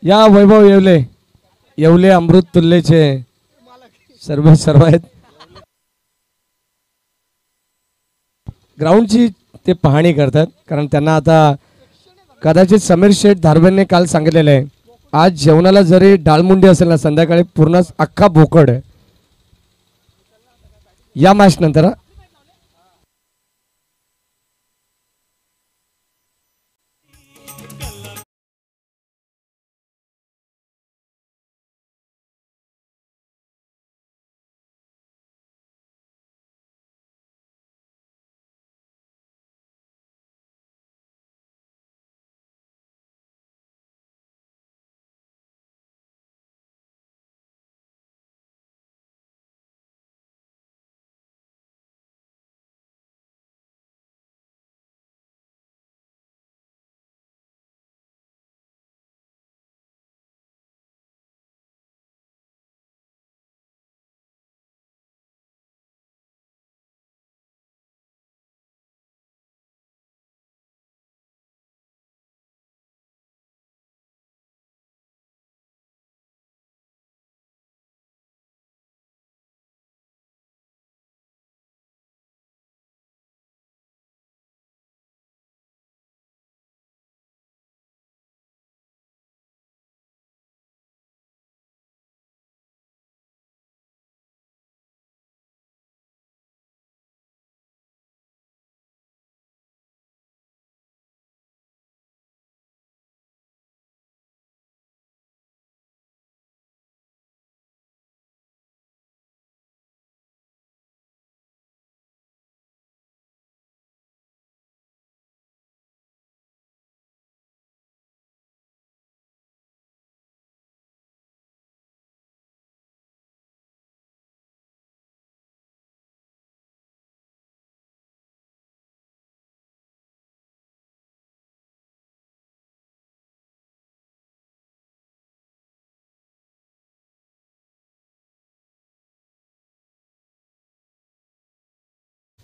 या वैभव येवले येवले अमृत तुल्यचे सर्व आहेत. ग्राउंडची ते पाहणी करतात कारण त्यांना आता कदाचित समीर शेठ धारवेंनी काल सांगितलेलं आहे आज जेवणाला जरी डाळमुंडी असेल ना संध्याकाळी पूर्ण अख्खा बोकड या मॅच नंतर.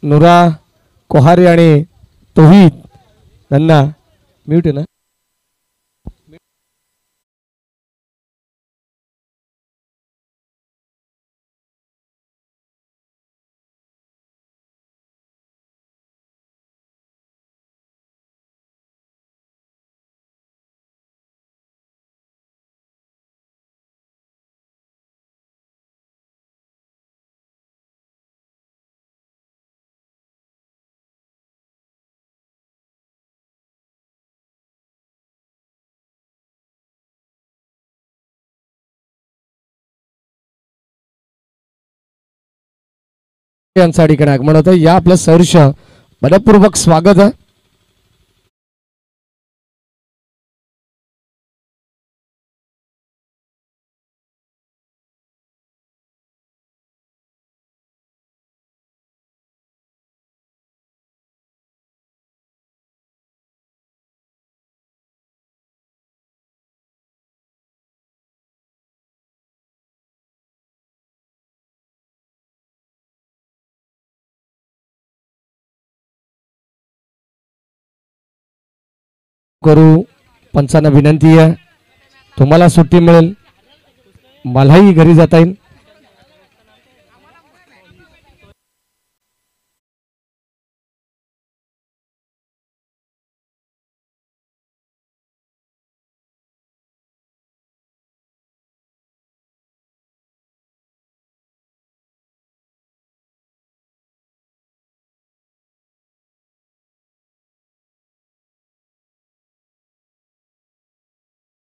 नुरा कोहारी आणि तोहीद त्यांना म्यूट आहे ना. यांचा ठिकाणी आगमन होतं या आपलं सहर्ष मनपूर्वक स्वागत आहे. करू पंचांना विनंती आहे तुम्हाला सुट्टी मिळेल मलाही घरी जाता येईल.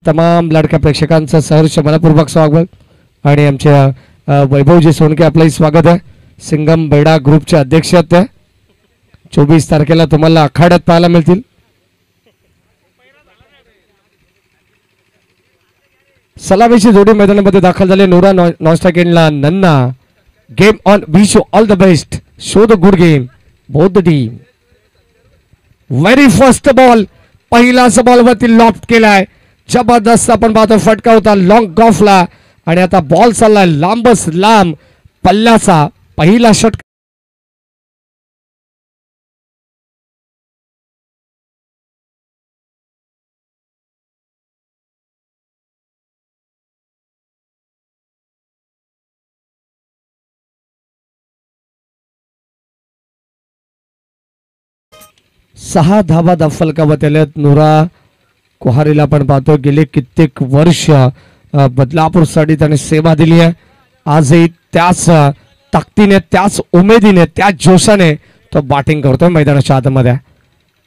तमाम लाडक्या प्रेक्षकांचं सहर्ष मनपूर्वक स्वागत आणि आमच्या वैभवजी सोनके आपलंही स्वागत आहे. सिंगम बेडा ग्रुपचे अध्यक्ष आहेत त्या 24 तारखेला तुम्हाला आखाड्यात पाहायला मिळतील. सलामीची जोडी मैदानामध्ये दाखल झाले. नुरा नॉस्टाकेनला नन्ना game on wish you all the best show the good game both the team. Very first ball पहिलाच बॉल वरती लॉफ्ट केलाय जबरदस्त आपण पाहतो फटका होता लॉंग गॉफला आणि आता बॉल चाललाय लांबच लांब पल्ल्याचा पहिला षटक. 6 धाबा फलकावत आल्यात. नुरा कोहारीला आपण पाहतो गेले कित्येक वर्ष बदलापूरसाठी त्याने सेवा दिली आहे. आजही त्याच ताकदीने, त्याच उमेदीने, त्याच जोशाने तो बॅटिंग करतोय मैदानाच्या आतमध्ये.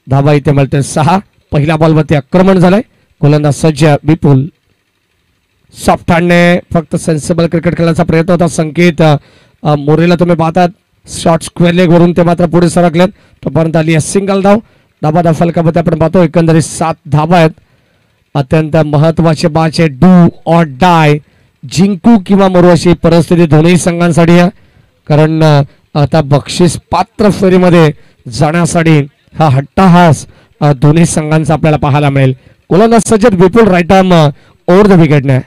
धाबा इथे मिळते 6. पहिल्या बॉलवरती आक्रमण झालंय. गोलंदाज सज्ज विपुल. सॉफ्ट हँडने फक्त सेन्सिबल क्रिकेट खेळण्याचा प्रयत्न होता. संकेत मोरेला तुम्ही पाहतात शॉर्ट स्क्वेअर लेग वरून ते मात्र पुढे सरकलेत. तोपर्यंत आली आहे सिंगल धाव. धाबा फलकामध्ये आपण पाहतो एकंदरीत 7 धाबा आहेत. अत्यंत महत्वाचे मॅच आहे. डू ऑर डाय, जिंकू किंवा मरू अशी परिस्थिती दोन्ही संघांसाठी आहे. कारण आता बक्षीस पात्र फेरीमध्ये जाण्यासाठी हा हट्टाहास दोन्ही संघांचा आपल्याला पाहायला मिळेल. गोलंदाज सज्जद विपुल राईट आर्म ओव्हर द विकेटने.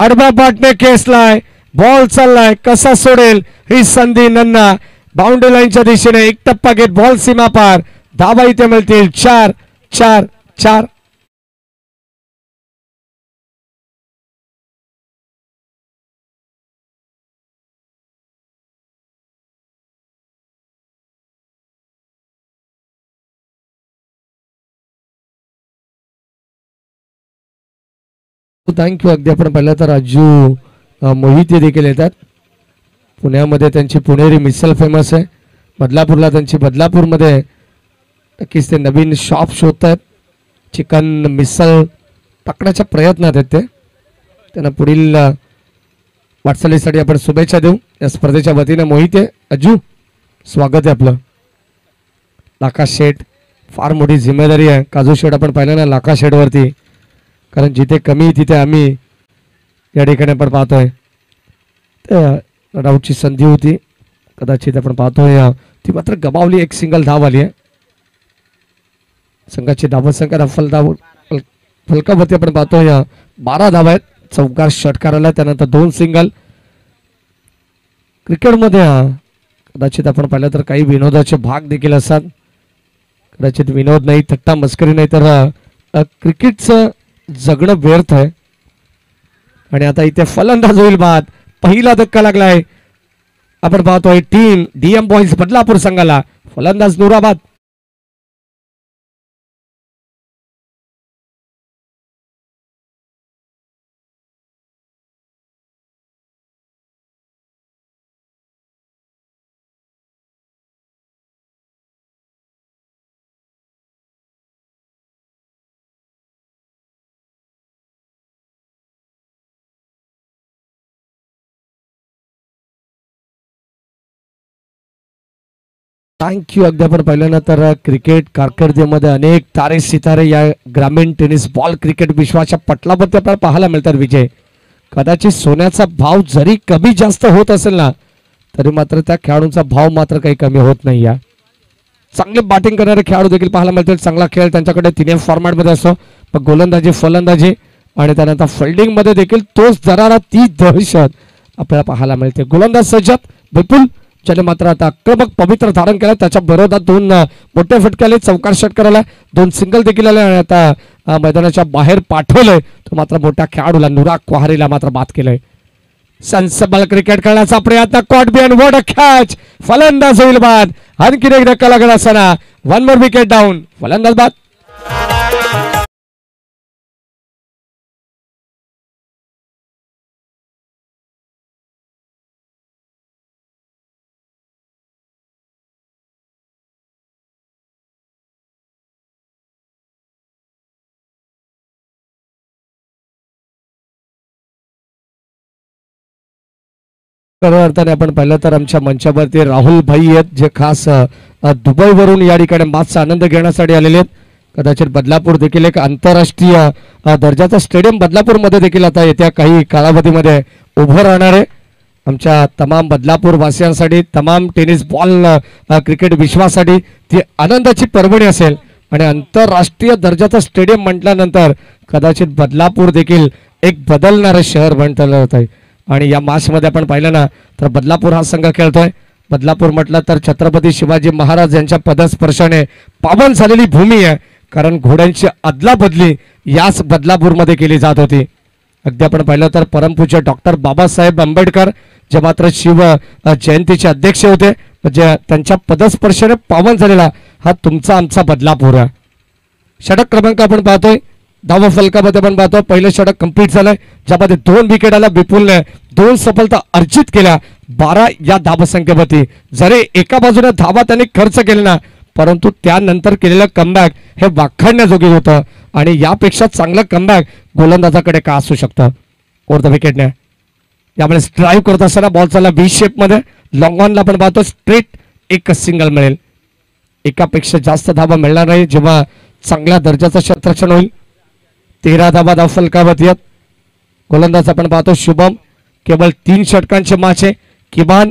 आडव्या बॅटने खेचलाय. बॉल चाललाय. कसा सोडेल ही संधी नन्ना. बाउंड्री लाईनच्या दिशेने एक टप्पा घेत बॉल सीमा पार. धाबा इथे मिळतील 4 4 4. थँक्यू. अगदी आपण पाहिलं तर राजू मोहिते देखील येतात. पुण्यामध्ये त्यांची पुणेरी मिसल फेमस आहे. बदलापूरला त्यांची बदलापूरमध्ये नक्कीच ते नवीन शॉप शोधत आहेत. चिकन मिसल टाकण्याच्या प्रयत्नात आहेत ते. त्यांना पुढील वाटचालीसाठी आपण शुभेच्छा देऊ या स्पर्धेच्या वतीने. मोहिते अजू स्वागत आहे आपलं. लाखा शेठ फार मोठी जिम्मेदारी आहे. काजू शेठ आपण पाहिलं ना लाखा शेठवरती. कारण जिथे कमी तिथे आम्ही या ठिकाणी आपण पाहतोय. रनआउटची संधी होती कदाचित आपण पाहतोय ती मात्र गमावली. एक सिंगल धाव आली आहे. संघाची धावसंख्या फलकावरती आपण पाहतोय 12 धावा आहेत. चौकार षटकार आला त्यानंतर 2 सिंगल. क्रिकेटमध्ये कदाचित आपण पाहिलं तर काही विनोदाचे भाग देखील असतात. कदाचित विनोद नाही, थट्टा मस्करी नाही, तर क्रिकेटचं जगणं व्यर्थ आहे. आणि आता इथे फलंदाज होईल बाद. पहिला धक्का लागलाय. आपण पाहतोय टीम डीएम बॉईज बदलापूर संघाला. फलंदाज नुराबाद. थँक्यू. अगदी आपण पाहिलं ना तर क्रिकेट कारकिर्दीमध्ये अनेक तारे सितारे या ग्रामीण टेनिस बॉल क्रिकेट विश्वाच्या पटलावरती आपल्याला पाहायला मिळतात. विजय, कदाचित सोन्याचा भाव जरी कमी जास्त होत असेल ना तरी मात्र त्या खेळाडूंचा भाव मात्र काही कमी होत नाही. या चांगले बॅटिंग करणारे खेळाडू देखील पाहायला मिळतील. चांगला खेळ त्यांच्याकडे तिन्ही फॉर्मॅटमध्ये असतो. पण गोलंदाजी, फलंदाजी आणि त्यानंतर फिल्डिंगमध्ये देखील तोच दरारा, ती दहशत आपल्याला पाहायला मिळते. गोलंदाज सज्जद विपुल ज्याने मात्र आता आक्रमक पवित्र धारण केलं. त्याच्या विरोधात 2 मोठे फटके आले. चौकार षटकार आला. 2 सिंगल देखील आले. आणि आता मैदानाच्या बाहेर पाठवलंय तो मात्र मोठ्या खेळाडूला नुरा कोहारीला मात्र बाद केलंय. सेन्सिबल क्रिकेट खेळण्याचा प्रयत्न. Caught behind what a catch. फलंदाज होईल बाद. आणखी एक धक्का लागला असताना 1 मोर विकेट डाऊन. फलंदाज बाद. अर्थाने आपण पाहिलं तर आमच्या मंचावरती राहुल भाई आहेत जे खास दुबईवरून या ठिकाणी मॅचचा आनंद घेण्यासाठी आलेले आहेत. कदाचित बदलापूर देखील एक आंतरराष्ट्रीय दर्जाचा स्टेडियम बदलापूरमध्ये देखील आता येत्या काही कालावधीमध्ये उभं राहणार आहे. आमच्या तमाम बदलापूर वासियांसाठी, तमाम टेनिस बॉल क्रिकेट विश्वासाठी ती आनंदाची पर्वणी असेल. आणि आंतरराष्ट्रीय दर्जाचा स्टेडियम म्हटल्यानंतर कदाचित बदलापूर देखील एक बदलणारं शहर बनलं होत आहे. आणि या मॅचमध्ये आपण पाहिलं ना तर बदलापूर हा संघ खेळतोय. बदलापूर म्हटलं तर छत्रपती शिवाजी महाराज यांच्या पदस्पर्शाने पावन झालेली भूमी आहे. कारण घोड्यांची अदलाबदली याच बदलापूरमध्ये केली जात होती. अगदी आपण पाहिलं तर परमपूज्य डॉक्टर बाबासाहेब आंबेडकर जे मात्र शिव जयंतीचे अध्यक्ष होते, म्हणजे त्यांच्या पदस्पर्शाने पावन झालेला हा तुमचा आमचा बदलापूर आहे. षटक क्रमांक आपण पाहतोय, धावा फलकामध्ये आपण पाहतो पहिलं षटक कंप्लीट झालंय, ज्यामध्ये 2 विकेट आल्या. विपुलने 2 सफलता अर्जित केल्या 12 या धावसंख्येवरती. जरी एका बाजूने धावा त्यांनी खर्च केले ना, परंतु त्यानंतर केलेलं कमबॅक हे वाखाणण्याजोगे होतं आणि यापेक्षा चांगलं कमबॅक गोलंदाजाकडे का असू शकतं. ओव्हर द विकेटने यामुळे ड्राईव्ह करत असताना बॉल चालला बी शेपमध्ये. लॉंग ऑनला आपण पाहतो स्ट्रेट एकच सिंगल मिळेल. एकापेक्षा जास्त धावा मिळणार नाही जेव्हा चांगल्या दर्जाचं क्षेत्ररक्षण होईल. 13 धावा धाव फलकावरती आहेत. गोलंदाज आपण पाहतो शुभम, केवळ 3 षटकांचे मॅच आहे. किमान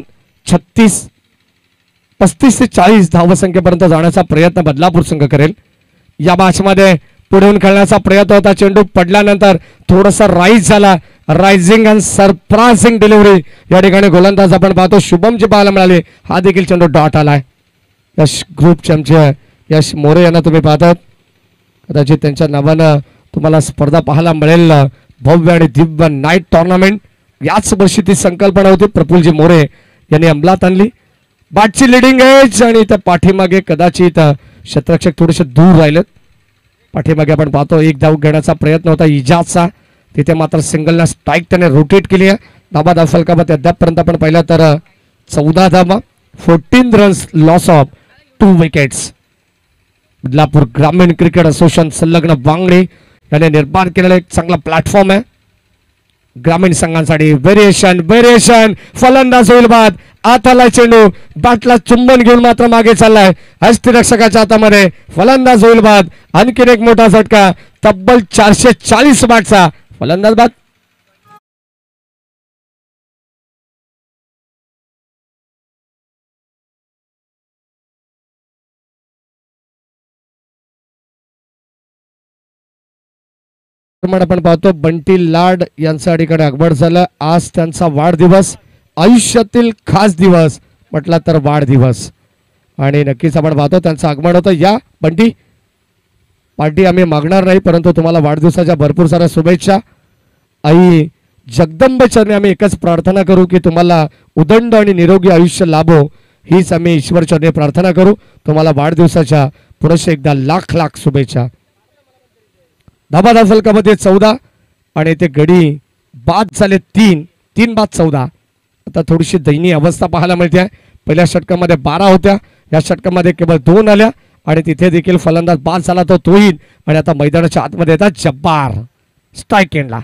35 ते 40 धावसंख्येपर्यंत जाण्याचा प्रयत्न बदलापूर संघ करेल. या मॅच मध्ये पुढून खेळण्याचा प्रयत्न होता. चेंडू पडल्यानंतर थोडासा राईज झाला. रायझिंग अँड सरप्राइजिंग डिलिव्हरी या ठिकाणी गोलंदाज आपण पाहतो शुभमची पाहायला मिळाली. हा देखील चेंडू डॉट आलाय. यश ग्रुप चॅम्पियन यश मोरे यांना तुम्ही पाहतात. कदाचित त्यांच्या नावानं तुम्हाला स्पर्धा पाहायला मिळेल. भव्य आणि दिव्य नाईट टुर्नामेंट याच वर्षी ती संकल्पना होती. प्रफुल्लजी मोरे यांनी अंमलात आणली. बॅटची लिडिंग एज आणि त्या पाठीमागे कदाचित क्षेत्ररक्षक थोडेसे दूर राहिलेत. पाठीमागे आपण पाहतो एक धाव घेण्याचा प्रयत्न होता इजाजचा, तिथे मात्र सिंगलला स्ट्राईक त्याने रोटेट केली आहे. धाबा धाव फलकामध्ये अद्यापपर्यंत आपण पाहिलं तर 14 धावा, 14 runs, loss of 2 wickets. Badlapur ग्रामीण क्रिकेट असोसिएशन संलग्न बांगडी याने निर्माण केलेला एक चांगला प्लॅटफॉर्म आहे ग्रामीण संघांसाठी. व्हेरिएशन फलंदाज होईल बाद. आताला चेंडू बॅटला चुंबन घेऊन मात्र मागे चाललाय. हस्तिरक्षकाच्या हातामध्ये फलंदाज होईल बाद. आणखीन एक मोठा झटका, तब्बल 440 बॅटचा फलंदाज बाद. आपण पाहतो बंटी लाड यांचा ठिकाणी आगमन झालं. आज त्यांचा वाढदिवस, आयुष्यातील खास दिवस म्हटला तर वाढदिवस, आणि नक्कीच आपण पाहतो त्यांचं आगमन होतं. या बंटी पार्टी आम्ही मागणार नाही, परंतु तुम्हाला वाढदिवसाच्या भरपूर साऱ्या शुभेच्छा. आई जगदंबेचरणी आम्ही एकच प्रार्थना करू की तुम्हाला उदंड आणि निरोगी आयुष्य लाभो, हीच आम्ही ईश्वरचरणी प्रार्थना करू. तुम्हाला वाढदिवसाच्या पुनश्च एकदा लाख लाख शुभेच्छा. धाबा धाव फलकामध्ये 14 आणि ते गडी बाद झाले 3 बाद 14. आता थोडीशी दयनीय अवस्था पाहायला मिळते. पहिल्या षटकामध्ये 12 होत्या, या षटकामध्ये केवळ 2 आल्या आणि तिथे देखील फलंदाज बाद झाला तो तोहीन. आणि आता मैदानाच्या आतमध्ये येतात जब्बार स्ट्राईक एंडला.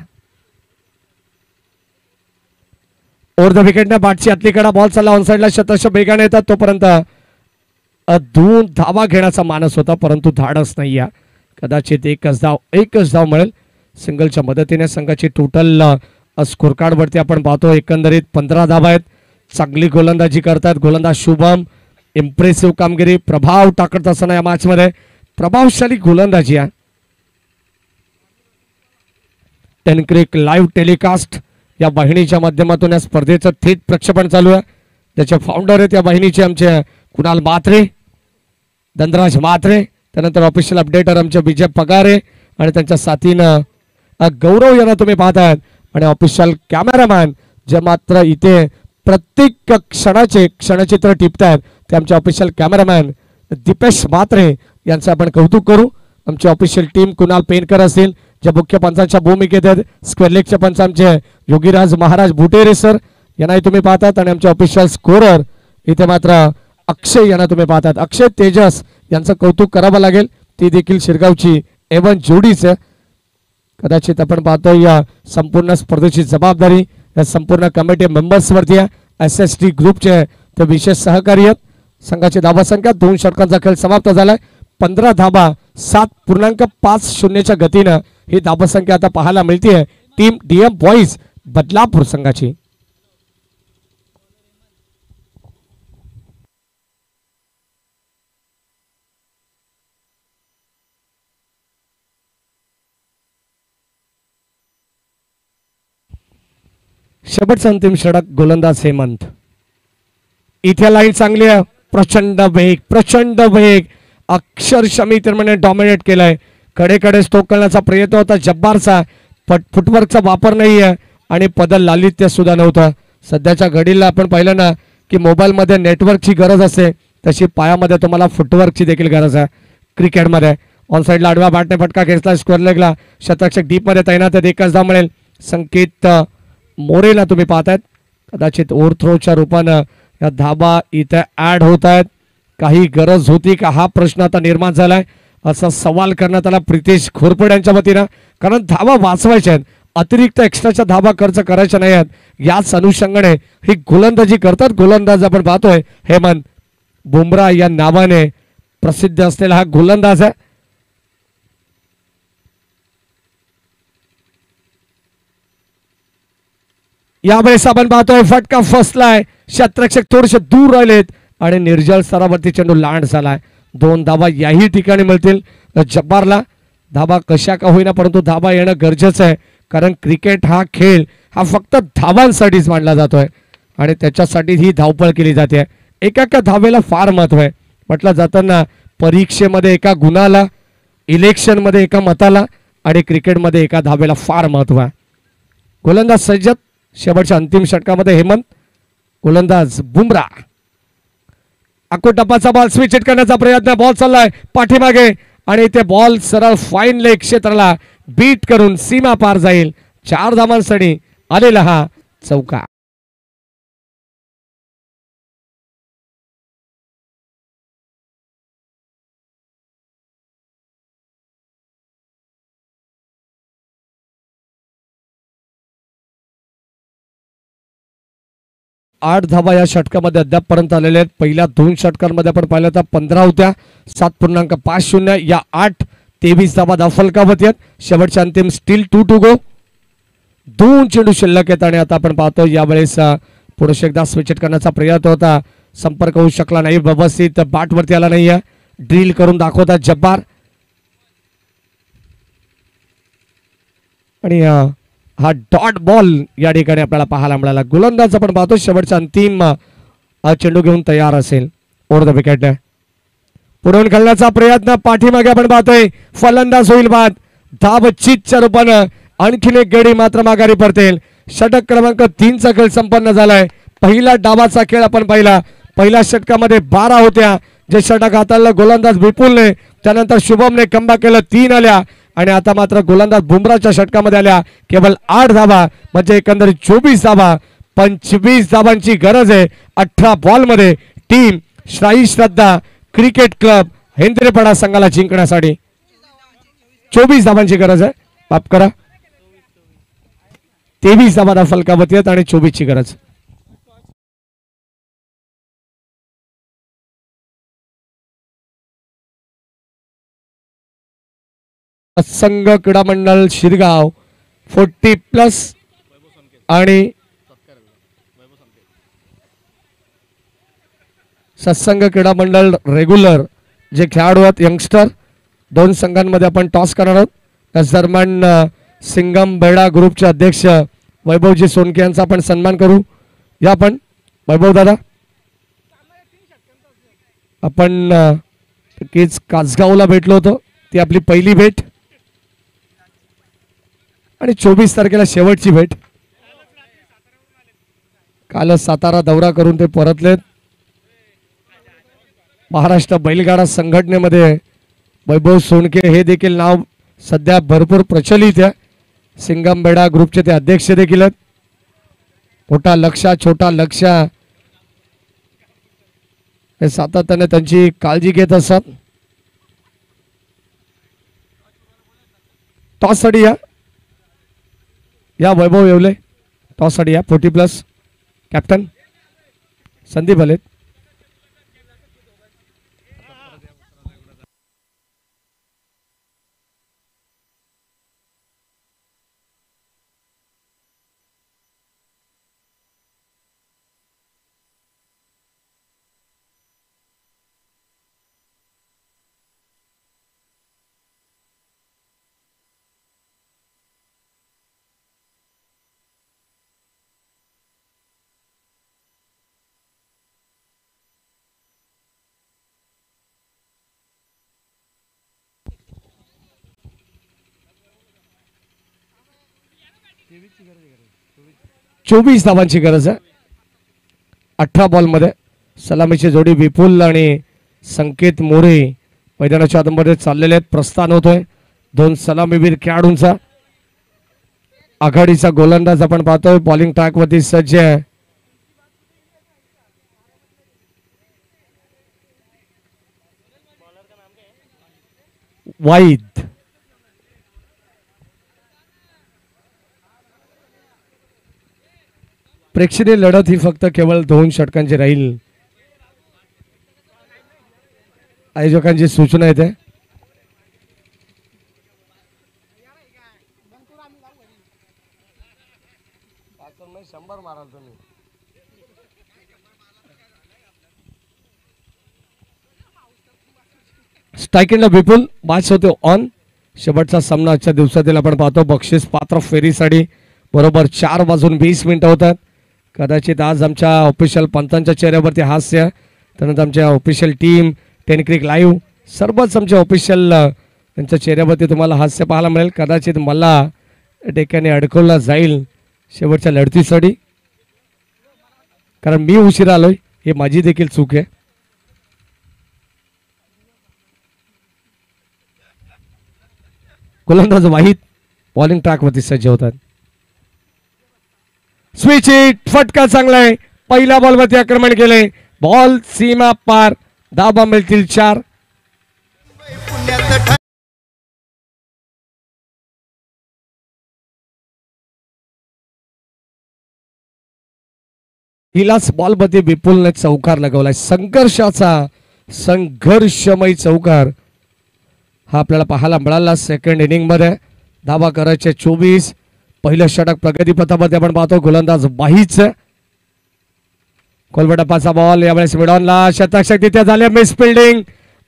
ओव्हर द विकेटने बॅटची आतली कडा, बॉल चालला ऑन साईडला. शतश वेगाने येतात तोपर्यंत 2 धावा घेण्याचा मानस होता, परंतु धाडस नाही आहे. कदाचित एकच धाव मिळेल. सिंगलच्या मदतीने संघाची टोटल स्कोर कार्ड वरती आपण पाहतो एकंदरीत 15 धावा आहेत. चांगली गोलंदाजी करतात गोलंदाज शुभम. इम्प्रेसिव्ह कामगिरी, प्रभाव टाकत असताना या मॅच मध्ये प्रभावशाली गोलंदाजी आहे. टेनक्रिक लाईव्ह टेलिकास्ट या वाहिनीच्या माध्यमातून या स्पर्धेचं थेट प्रक्षेपण चालू आहे. त्याचे फाउंडर आहेत या वाहिनीचे आमचे कुणाल म्हात्रे, धनराज म्हात्रे. त्यानंतर ऑफिशियल अपडेटर आमचे विजय पगारे आणि त्यांच्या साथीनं गौरव यांना तुम्ही पाहताय. आणि ऑफिशियल कॅमेरामॅन जे मात्र इथे प्रत्येक क्षणचित्र टिपतायत ते आमचे ऑफिशियल कॅमेरामॅन दीपेश म्हात्रे यांचं आपण कौतुक करू. आमची ऑफिशियल टीम कुणाल पेनकर असतील जे मुख्य पंचांच्या भूमिकेत आहेत. स्क्वेअर लेगचे पंच आमचे योगीराज महाराज बुटेरे सर यांनाही तुम्ही पाहतात. आणि आमचे ऑफिशियल स्कोरर इथे मात्र अक्षय यांना तुम्ही पाहतात. अक्षय तेजस यांचं कौतुक करावं लागेल, ती देखील शिरगावची एवन जोडीच आहे. कदाचित आपण पाहतो या संपूर्ण स्पर्धेची जबाबदारी या संपूर्ण कमिटी मेंबर्स वरती आहे. SST ग्रुपचे ते विशेष सहकारी आहेत. संघाची धावा संख्या 2 षटकांचा खेळ समाप्त झालाय. 15 धावा 7.50च्या गतीनं ही धावा संख्या आता पाहायला मिळते. टीम DM बॉईज बदलापूर संघाची. शेवटचा अंतिम षटक गोलंदाज हेमंत. इथे लाईन चांगली आहे. प्रचंड वेग अक्षरशः मी तर डॉमिनेट केलाय. कडेकडे स्टोक करण्याचा प्रयत्न होता जब्बारचा, फुटवर्कचा वापर नाही आहे आणि पदल लालित्य सुद्धा नव्हतं. सध्याच्या घडीला आपण पाहिलं ना की मोबाईलमध्ये नेटवर्कची गरज असते, तशी पायामध्ये तुम्हाला फुटवर्कची देखील गरज आहे क्रिकेटमध्ये. ऑन साईडला आडव्या बॅटने फटका खेचला स्क्वेअर लेगला. शतरक्षक डीपमध्ये तैनात आहेत. एकच धाव मिळेल. संकेत मोरेला तुम्ही पाहतायत. कदाचित ओव्हरथ्रोच्या रूपानं या धाबा इथे ऍड होत आहेत. काही गरज होती का हा प्रश्न आता निर्माण झालाय. असा सवाल करण्यात आला प्रितेश घोरपड यांच्या वतीनं. कारण धाबा वाचवायच्या आहेत. अतिरिक्त एक्स्ट्राच्या धाबा खर्च करायच्या नाही आहेत. याच अनुषंगाने ही गोलंदाजी करतात. गोलंदाज आपण पाहतोय हेमंत बुमराह या नावाने प्रसिद्ध असलेला हा गोलंदाज आहे. यावेळेस आपण पाहतोय फटका फसलाय. क्षेत्ररक्षक थोडेसे दूर राहिलेत आणि निर्जल स्तरावरती चेंडू लांड झालाय. 2 धाबा याही ठिकाणी मिळतील जब्बारला. धाबा कशा का होईना परंतु धाबा येणं गरजेचं आहे. कारण क्रिकेट हा खेळ हा फक्त धावांसाठीच मांडला जातोय आणि त्याच्यासाठी ही धावपळ केली जाते. एका धावेला फार महत्व आहे. म्हटलं जाताना परीक्षेमध्ये एका गुणाला, इलेक्शनमध्ये एका मताला आणि क्रिकेटमध्ये एका धावेला फार महत्व आहे. गोलंदाज सज्जत. शेवटच्या अंतिम षटकामध्ये हेमंत. गोलंदाज बुमराह. टप्पाचा बॉल स्विच हिट करण्याचा प्रयत्न. बॉल चाललाय पाठीमागे आणि ते बॉल सरळ फाईन लेग क्षेत्राला बीट करून सीमा पार जाईल. 4 धावांसाठी आलेला हा चौका. आठ धावा या षटकामध्ये अद्यापपर्यंत आलेल्या आहेत. पहिल्या 2 षटकांमध्ये आपण पाहिलं तर 15 होत्या. 7.50 या 8 23 धावा धावफलकावरती आहेत. शेवटच्या अंतिम स्टील 2 टू गो. 2 चेंडू शिल्लक आहेत आणि आता आपण पाहतो यावेळेस पुरुष एकदा स्विच हिट करण्याचा प्रयत्न होता. संपर्क होऊ शकला नाही. व्यवस्थित बॅटवरती आला नाहीये. ड्रिल करून दाखवतात जब्बार आणि हा डॉट बॉल या ठिकाणी आपल्याला पाहायला मिळाला. गोलंदाज आपण पाहतो शेवटचा अंतिम चेंडू घेऊन तयार असेल. ओव्हर द विकेट पुढून खेळण्याचा प्रयत्न. पाठीमागे आपण पाहतोय फलंदाज होईल बाद. धाव चितच्या रूपानं आणखीन एक गडी मात्र माघारी परतेल. षटक क्रमांक 3 चा खेळ संपन्न झालाय. पहिला डावाचा खेळ आपण पाहिला. पहिल्या षटकामध्ये 12 होत्या. जे षटक हाताळलं गोलंदाज विपुलने. त्यानंतर शुभमने कमबॅक केलं. 3 आल्या आणि आता मात्र गोलंदाज बुमराहच्या षटकामध्ये आल्या केवळ 8 धावा. म्हणजे एकंदरीत 24 धावा. 25 धावांची गरज आहे 18 बॉलमध्ये. टीम श्राई श्रद्धा क्रिकेट क्लब हेंद्रेपडा संघाला जिंकण्यासाठी 24 धावांची गरज आहे. माफ करा 23 धावा फलकावरती आहेत आणि 24 ची गरज. संघ क्रीडा मंडळ शिरगाव 40+ आणि सत्संग क्रीडा मंडळ रेग्युलर जे खेळाडू आहेत यंगस्टर 2 संघांमध्ये आपण टॉस करणार आहोत. त्याच दरम्यान सिंगम बेडा ग्रुपचे अध्यक्ष वैभवजी सोनके यांचा आपण सन्मान करू. या आपण वैभव दादा आपण कासगावला भेटलो होतो. ती आपली पहिली भेट आणि 24 तारखेला शेवटची भेट. कालच सातारा दौरा करून ते परतलेत. महाराष्ट्र बैलगाडा संघटनेमध्ये वैभव सोनके हे देखील नाव सध्या भरपूर प्रचलित आहे. सिंगम बेडा ग्रुपचे ते अध्यक्ष देखील आहेत. मोठा लक्ष छोटा लक्ष हे सातत्याने त्यांची काळजी घेत असतात. टॉस साठी या वैभव येवले. टॉस साठी या 40+ कॅप्टन संदीप भले. चोवीस धावांची गरज आहे 18 बॉलमध्ये. सलामीची जोडी विपुल आणि संकेत मोरे मैदानाच्या आतमध्ये चाललेले आहेत. प्रस्थान होतोय दोन सलामीवीर खेळाडूंचा. आघाडीचा गोलंदाज आपण पाहतोय बॉलिंग ट्रॅक वरती सज्ज आहे. वाईद प्रेक्षणीय लढत ही फक्त केवळ 2 षटकांची राहील. आयोजकांची सूचना येते. स्ट्रायकिंगला विपुल मॅच होते ऑन. शेवटचा सामना आजच्या दिवसातील आपण पाहतो. बक्षीस पात्र फेरीसाठी बरोबर 4:20 होतात. कदाचित आज आमच्या ऑफिशियल पंतांच्या चेहऱ्यावरती हास्य, त्यानंतर आमच्या ऑफिशियल टीम 10 क्रिक लाईव्ह सर्वच आमच्या ऑफिशियल त्यांच्या चेहऱ्यावरती तुम्हाला हास्य पाहायला मिळेल. कदाचित मला ठिकाणी अडकवला जाईल शेवटच्या लढतीसाठी, कारण मी उशिरा आलोय, हे माझी देखील चूक आहे. गोलंदाज वाहिद बॉलिंग ट्रॅक वरती सज्ज होतात. स्विच हिट, फटका चांगला आहे. पहिल्या बॉल वरती आक्रमण केले. बॉल सीमा पार. धावा मिळतील 4. हिलाच बॉल मध्ये विपुलने चौकार लगवलाय. संघर्षमय चौकार हा आपल्याला पाहायला मिळाला सेकंड इनिंग मध्ये. धावा करायचे 24. पहिलं षटक प्रगतीपथामध्ये आपण पाहतो. गोलंदाज वाहीच. कोलबटापाचा बॉल यावेळेस मिडॉनला. शतक तिथे झाले. मिस फिल्डिंग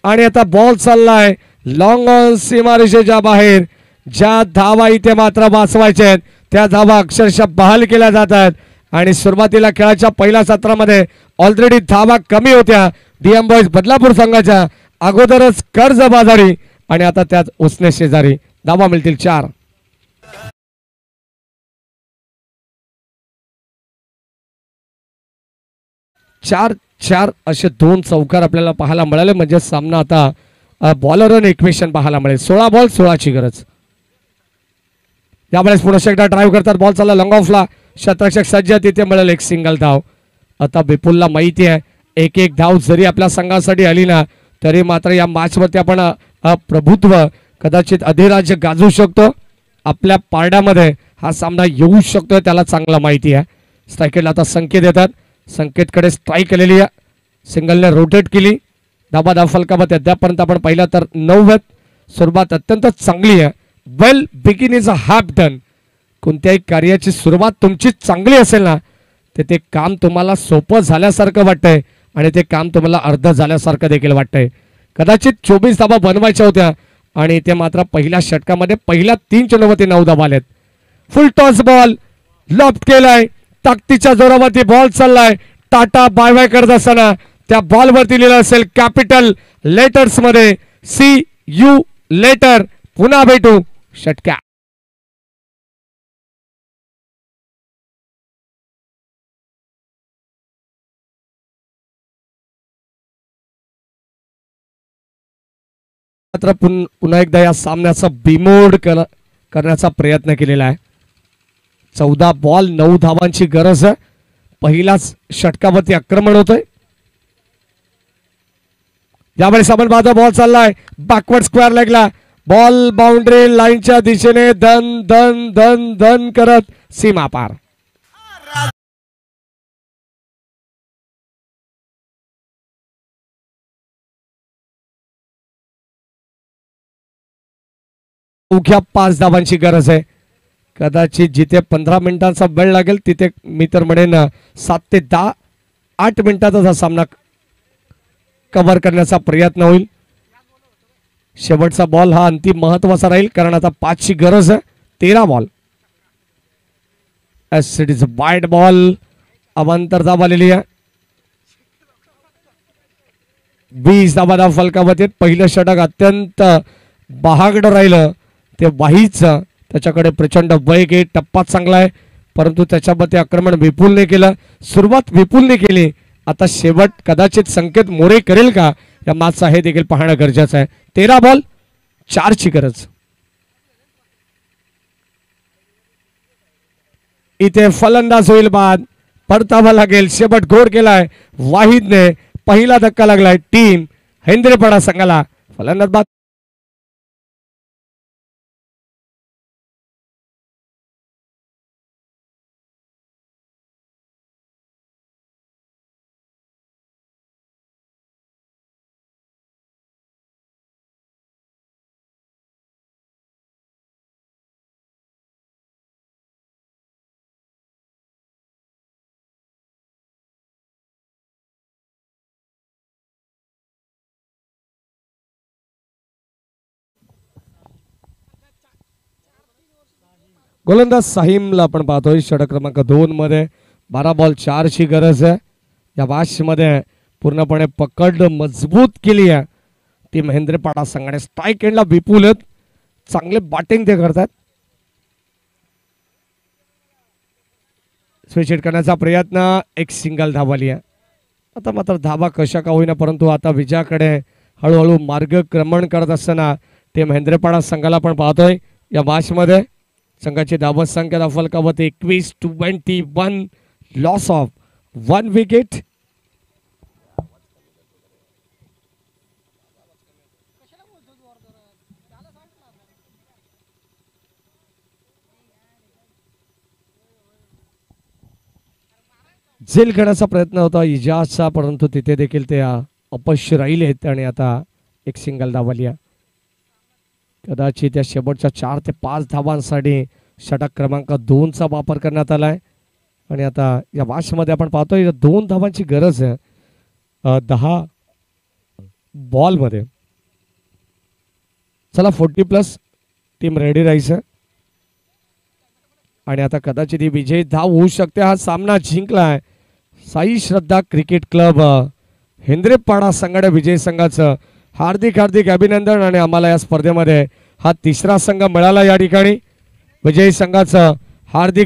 आणि आता बॉल चाललाय लॉंग ऑन सीमारेषेच्या बाहेर. ज्या धावा इथे मात्र वाचवायच्या आहेत त्या धावा अक्षरशः बहाल केल्या जातात. आणि सुरुवातीला खेळाच्या पहिल्या सत्रामध्ये ऑलरेडी धावा कमी होत्या डीएम बॉयज बदलापूर संघाच्या. अगोदरच कर्जबाजारी आणि आता त्यात उसने शेजारी. धावा मिळतील 4. 4-4 असे 2 चौकार आपल्याला पाहायला मिळाले. म्हणजे सामना आता बॉलर रन इक्वेशन पाहायला मिळेल. 16 बॉल 16ची गरज. यावेळेस पुन्हा एकदा ड्राईव्ह करतात. बॉल चालला लॉंग ऑफला. शतरक्षक सज्ज. तिथे मिळेल एक सिंगल धाव. आता विपुलला माहिती आहे एक धाव जरी आपल्या संघासाठी आली ना तरी मात्र या मॅच वरती आपण प्रभुत्व कदाचित अधिराज्य गाजवू शकतो. आपल्या पारड्यामध्ये हा सामना येऊ शकतो त्याला चांगला माहिती आहे. स्ट्रायकेटला आता संकेत येतात. संकेतकडे स्ट्राईक केलेली आहे. सिंगलने रोटेट केली. धाबा फलकामध्ये अद्यापर्यंत आपण पाहिलं तर 9. सुरुवात अत्यंत चांगली आहे. Well begin is a half done. कोणत्याही कार्याची सुरुवात तुमची चांगली असेल ना तर ते काम तुम्हाला सोपं झाल्यासारखं वाटतंय आणि ते काम तुम्हाला अर्ध झाल्यासारखं देखील वाटतंय. कदाचित 24 धाबा बनवायच्या होत्या आणि ते मात्र पहिल्या षटकामध्ये पहिल्या 3 चेंडूवरती 9 धाबा आलेत. फुल टॉस बॉल लॉफ्ट केलाय. ताकदीच्या जोरावरती बॉल चाललाय. टाटा बाय बाय करत असताना त्या बॉल वरती लिहिलं असेल कॅपिटल लेटर्स मध्ये CU लेटर. पुन्हा भेटू षटक्या. मात्र पुन्हा एकदा या सामन्याचा बिमोड करण्याचा प्रयत्न केलेला आहे. 14 बॉल 9 धावांची गरज आहे. पहिलाच षटकावरती आक्रमण होतोय. यावेळेस आपण पाहतो बॉल चाललाय बॅकवर्ड स्क्वेअर लेगला. बॉल बाउंड्री लाईनच्या दिशेने धन धन धन धन करत सीमा पार. उघ्या 5 धावांची गरज आहे. कदाचित जिथे 15 मिनिटांचा वेळ लागेल तिथे मी तर म्हणेन 7 ते 10 8 मिनिटाचा हा सामना कव्हर करण्याचा प्रयत्न होईल. शेवटचा बॉल हा अंतिम महत्वाचा राहील कारण आता 5 ची गरज आहे. 13 ball. It is wide ball. अवांतर धाव आलेली आहे. 20 धावा फलकावरती. पहिलं षटक अत्यंत बहागडं राहिलं ते वाहीच. त्याच्याकडे प्रचंड वेग आहे. टप्पा चांगला आहे परंतु त्याच्यामध्ये आक्रमण विपुलने केलं. सुरुवात विपुलने केली आता शेवट कदाचित संकेत मोरे करेल का या मॅचचा हे देखील पाहणं गरजेचं आहे. 13 बॉल 4 ची गरज. इथे फलंदाज होईल बाद, परतावा लागेल. शेवट गोड केलाय वाहिदने. पहिला धक्का लागलाय टीम हेंद्रेपाडा संघाला. फलंदाज बाद. गोलंदाज साहिमला आपण पाहतोय षटक क्रमांक 2 मध्ये. 12 बॉल 4 ची गरज आहे. या मॅच मध्ये पूर्णपणे पकड मजबूत केली आहे टीम हेंद्रेपाडा संघाने. स्ट्राईक एंडला विपुल आहेत, चांगले बॅटिंग ते करतात. स्विच हिट करण्याचा प्रयत्न, एक सिंगल धावाली आहे. आता मात्र धावा कशा का होईना परंतु आता विजयाकडे हळूहळू मार्गक्रमण करत असताना टीम हेंद्रेपाडा संघाला आपण पाहतोय. या मॅच मध्ये संघाची धावत संख्या फलकावत 21-21. Loss of 1 wicket. झेल घेण्याचा प्रयत्न होता इजाजचा परंतु तिथे देखील ते अपयशी राहिलेत आणि आता एक सिंगल धावली आहे. कदाचित या शेवटच्या 4 ते 5 धावांसाठी षटक क्रमांक 2 चा वापर करण्यात आलाय आणि आता या मॅच मध्ये आपण पाहतोय 2 धावांची गरज आहे 10 बॉल मध्ये. चला 40+ टीम रेडी राहायचं आणि आता कदाचित ही विजयी धाव होऊ शकते. हा सामना जिंकलाय साई श्रद्धा क्रिकेट क्लब हेंद्रेपाडा संघाने. विजयी संघाचं हार्दिक हार्दिक अभिनंदन आणि आम्हाला या स्पर्धेमध्ये हा 3रा संघ मिळाला. या ठिकाणी विजयी संघाचं हार्दिक